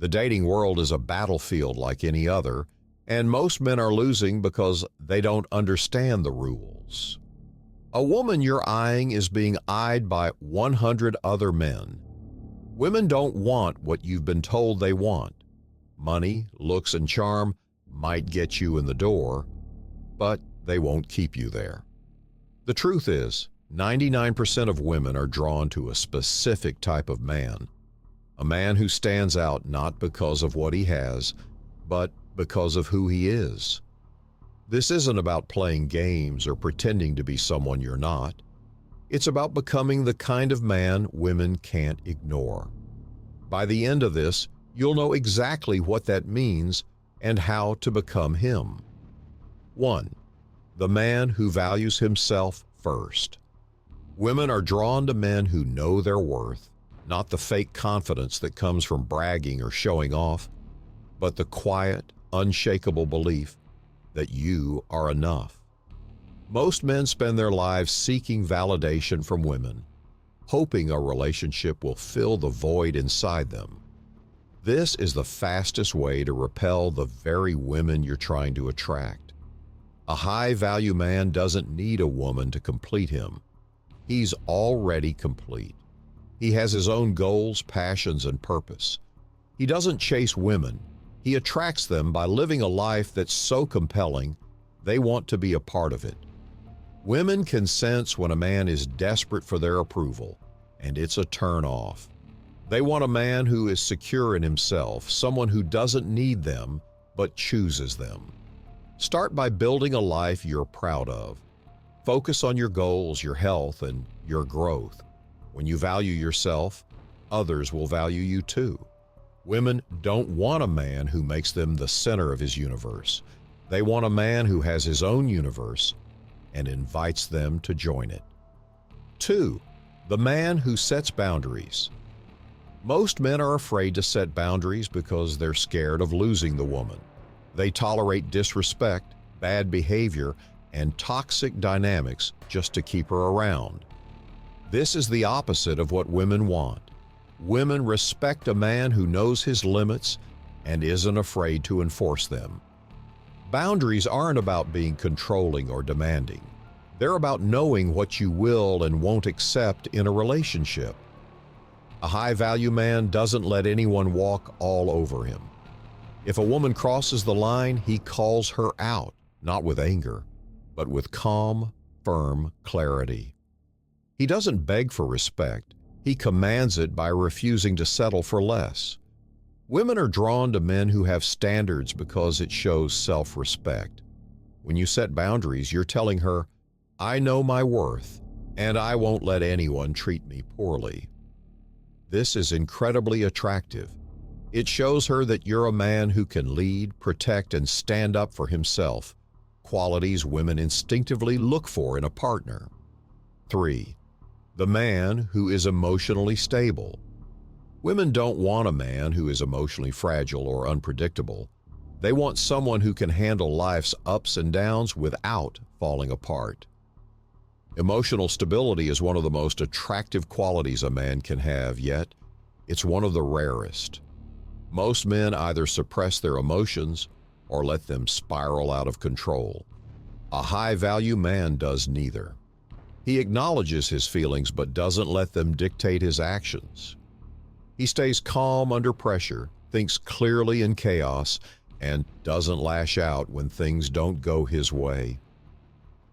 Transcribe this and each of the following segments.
The dating world is a battlefield like any other, and most men are losing because they don't understand the rules. A woman you're eyeing is being eyed by 100 other men. Women don't want what you've been told they want. Money, looks, and charm might get you in the door, but they won't keep you there. The truth is, 99% of women are drawn to a specific type of man, a man who stands out not because of what he has, but because of who he is. This isn't about playing games or pretending to be someone you're not. It's about becoming the kind of man women can't ignore. By the end of this, you'll know exactly what that means and how to become him. 1. The man who values himself first. Women are drawn to men who know their worth, not the fake confidence that comes from bragging or showing off, but the quiet, unshakable belief that you are enough. Most men spend their lives seeking validation from women, hoping a relationship will fill the void inside them. This is the fastest way to repel the very women you're trying to attract. A high-value man doesn't need a woman to complete him. He's already complete. He has his own goals, passions, and purpose. He doesn't chase women. He attracts them by living a life that's so compelling, they want to be a part of it. Women can sense when a man is desperate for their approval, and it's a turn-off. They want a man who is secure in himself, someone who doesn't need them, but chooses them. Start by building a life you're proud of. Focus on your goals, your health, and your growth. When you value yourself, others will value you too. Women don't want a man who makes them the center of his universe. They want a man who has his own universe and invites them to join it. 2. The man who sets boundaries. Most men are afraid to set boundaries because they're scared of losing the woman. They tolerate disrespect, bad behavior, and toxic dynamics just to keep her around. This is the opposite of what women want. Women respect a man who knows his limits and isn't afraid to enforce them. Boundaries aren't about being controlling or demanding. They're about knowing what you will and won't accept in a relationship. A high-value man doesn't let anyone walk all over him. If a woman crosses the line, he calls her out, not with anger, but with calm, firm clarity. He doesn't beg for respect. He commands it by refusing to settle for less. Women are drawn to men who have standards because it shows self-respect. When you set boundaries, you're telling her, "I know my worth, and I won't let anyone treat me poorly." This is incredibly attractive. It shows her that you're a man who can lead, protect, and stand up for himself, qualities women instinctively look for in a partner. 3. The man who is emotionally stable. Women don't want a man who is emotionally fragile or unpredictable. They want someone who can handle life's ups and downs without falling apart. Emotional stability is one of the most attractive qualities a man can have, yet it's one of the rarest. Most men either suppress their emotions or let them spiral out of control. A high-value man does neither. He acknowledges his feelings but doesn't let them dictate his actions. He stays calm under pressure, thinks clearly in chaos, and doesn't lash out when things don't go his way.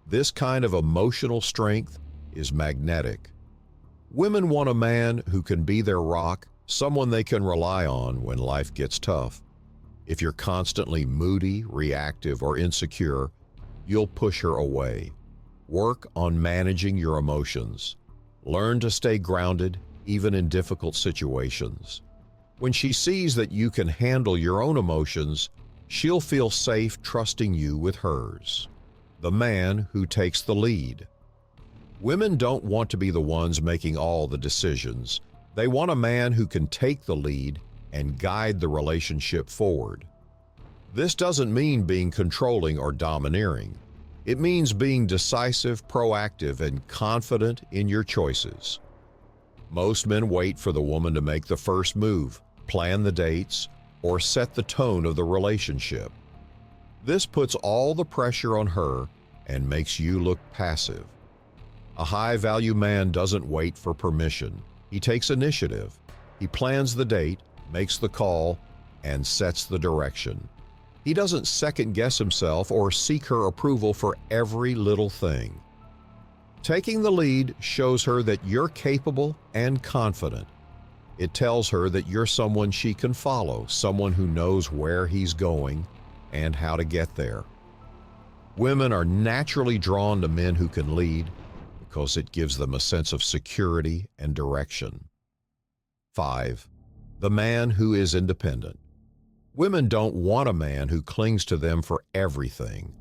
This kind of emotional strength is magnetic. Women want a man who can be their rock, someone they can rely on when life gets tough. If you're constantly moody, reactive, or insecure, you'll push her away. Work on managing your emotions. Learn to stay grounded, even in difficult situations. When she sees that you can handle your own emotions, she'll feel safe trusting you with hers. The man who takes the lead. Women don't want to be the ones making all the decisions. They want a man who can take the lead and guide the relationship forward. This doesn't mean being controlling or domineering. It means being decisive, proactive, and confident in your choices. Most men wait for the woman to make the first move, plan the dates, or set the tone of the relationship. This puts all the pressure on her and makes you look passive. A high-value man doesn't wait for permission. He takes initiative. He plans the date, makes the call, and sets the direction. He doesn't second-guess himself or seek her approval for every little thing. Taking the lead shows her that you're capable and confident. It tells her that you're someone she can follow, someone who knows where he's going and how to get there. Women are naturally drawn to men who can lead because it gives them a sense of security and direction. 5. The man who is independent. Women don't want a man who clings to them for everything,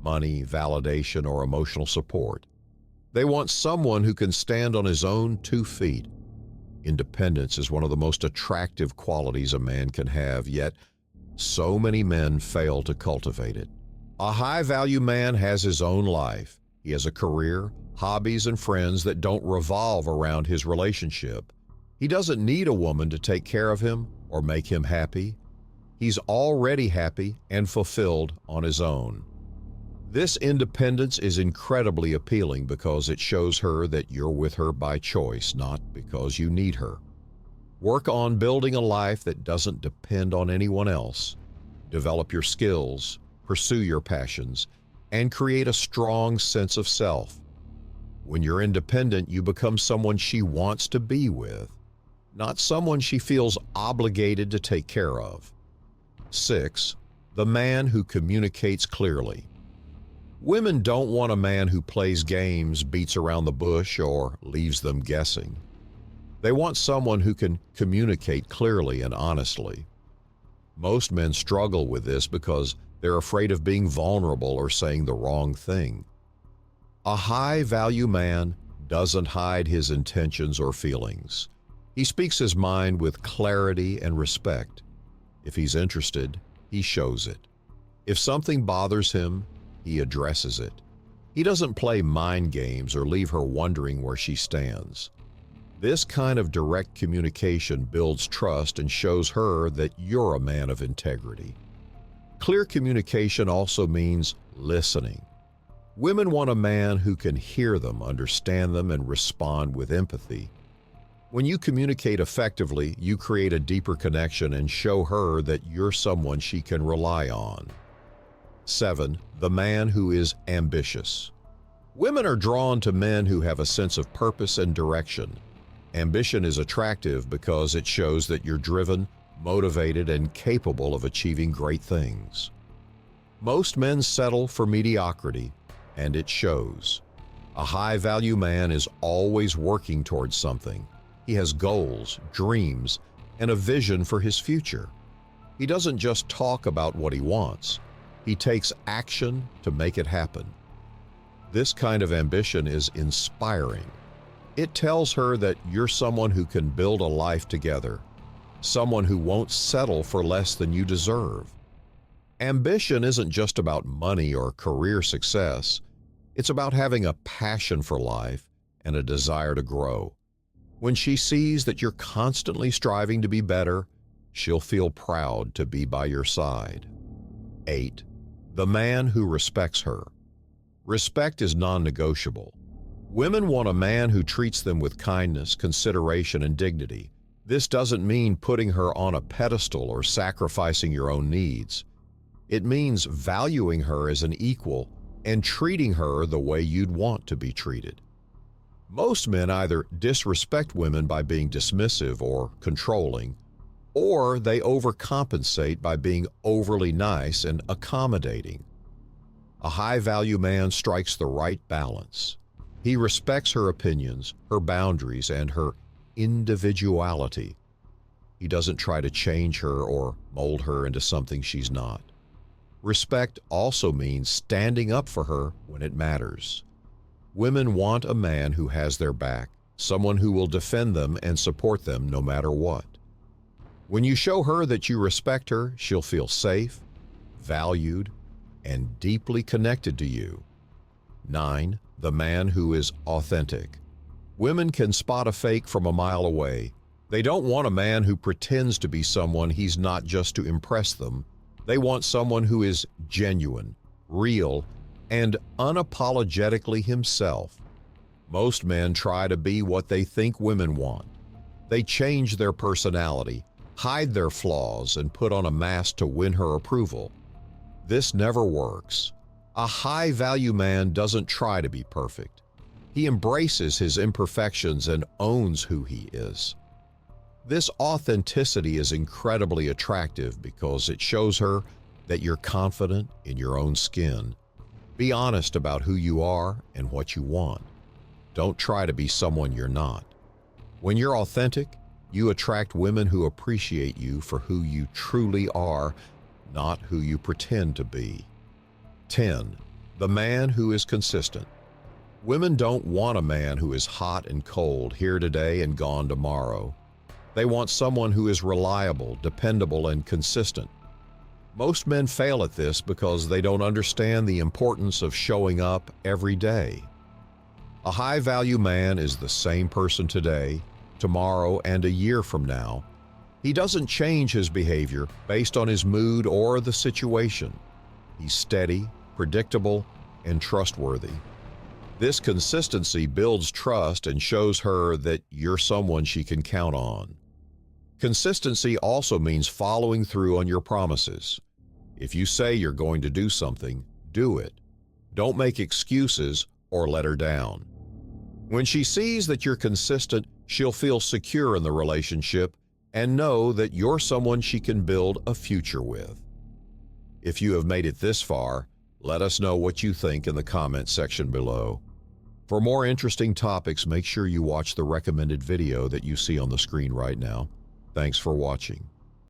money, validation, or emotional support. They want someone who can stand on his own 2 feet. Independence is one of the most attractive qualities a man can have, yet so many men fail to cultivate it. A high-value man has his own life. He has a career, hobbies, and friends that don't revolve around his relationship. He doesn't need a woman to take care of him or make him happy. He's already happy and fulfilled on his own. This independence is incredibly appealing because it shows her that you're with her by choice, not because you need her. Work on building a life that doesn't depend on anyone else. Develop your skills, pursue your passions, and create a strong sense of self. When you're independent, you become someone she wants to be with, not someone she feels obligated to take care of. 6. The man who communicates clearly. Women don't want a man who plays games, beats around the bush, or leaves them guessing. They want someone who can communicate clearly and honestly. Most men struggle with this because they're afraid of being vulnerable or saying the wrong thing. A high-value man doesn't hide his intentions or feelings. He speaks his mind with clarity and respect. If he's interested, he shows it. If something bothers him, he addresses it. He doesn't play mind games or leave her wondering where she stands. This kind of direct communication builds trust and shows her that you're a man of integrity. Clear communication also means listening. Women want a man who can hear them, understand them, and respond with empathy. When you communicate effectively, you create a deeper connection and show her that you're someone she can rely on. 7. The man who is ambitious. Women are drawn to men who have a sense of purpose and direction. Ambition is attractive because it shows that you're driven, motivated, and capable of achieving great things. Most men settle for mediocrity, and it shows. A high-value man is always working towards something. He has goals, dreams, and a vision for his future. He doesn't just talk about what he wants. He takes action to make it happen. This kind of ambition is inspiring. It tells her that you're someone who can build a life together, someone who won't settle for less than you deserve. Ambition isn't just about money or career success. It's about having a passion for life and a desire to grow. When she sees that you're constantly striving to be better, she'll feel proud to be by your side. 8. The man who respects her. Respect is non-negotiable. Women want a man who treats them with kindness, consideration, and dignity. This doesn't mean putting her on a pedestal or sacrificing your own needs. It means valuing her as an equal and treating her the way you'd want to be treated. Most men either disrespect women by being dismissive or controlling, or they overcompensate by being overly nice and accommodating. A high-value man strikes the right balance. He respects her opinions, her boundaries, and her individuality. He doesn't try to change her or mold her into something she's not. Respect also means standing up for her when it matters. Women want a man who has their back, someone who will defend them and support them no matter what. When you show her that you respect her, she'll feel safe, valued, and deeply connected to you. 9. The man who is authentic. Women can spot a fake from a mile away. They don't want a man who pretends to be someone he's not just to impress them. They want someone who is genuine, real, and unapologetically himself. Most men try to be what they think women want. They change their personality, hide their flaws, and put on a mask to win her approval. This never works. A high-value man doesn't try to be perfect. He embraces his imperfections and owns who he is. This authenticity is incredibly attractive because it shows her that you're confident in your own skin. Be honest about who you are and what you want. Don't try to be someone you're not. When you're authentic, you attract women who appreciate you for who you truly are, not who you pretend to be. 10. The man who is consistent. Women don't want a man who is hot and cold, here today and gone tomorrow. They want someone who is reliable, dependable, and consistent. Most men fail at this because they don't understand the importance of showing up every day. A high-value man is the same person today, tomorrow, and a year from now. He doesn't change his behavior based on his mood or the situation. He's steady, predictable, and trustworthy. This consistency builds trust and shows her that you're someone she can count on. Consistency also means following through on your promises. If you say you're going to do something, do it. Don't make excuses or let her down. When she sees that you're consistent, she'll feel secure in the relationship and know that you're someone she can build a future with. If you have made it this far, let us know what you think in the comments section below. For more interesting topics, make sure you watch the recommended video that you see on the screen right now. Thanks for watching.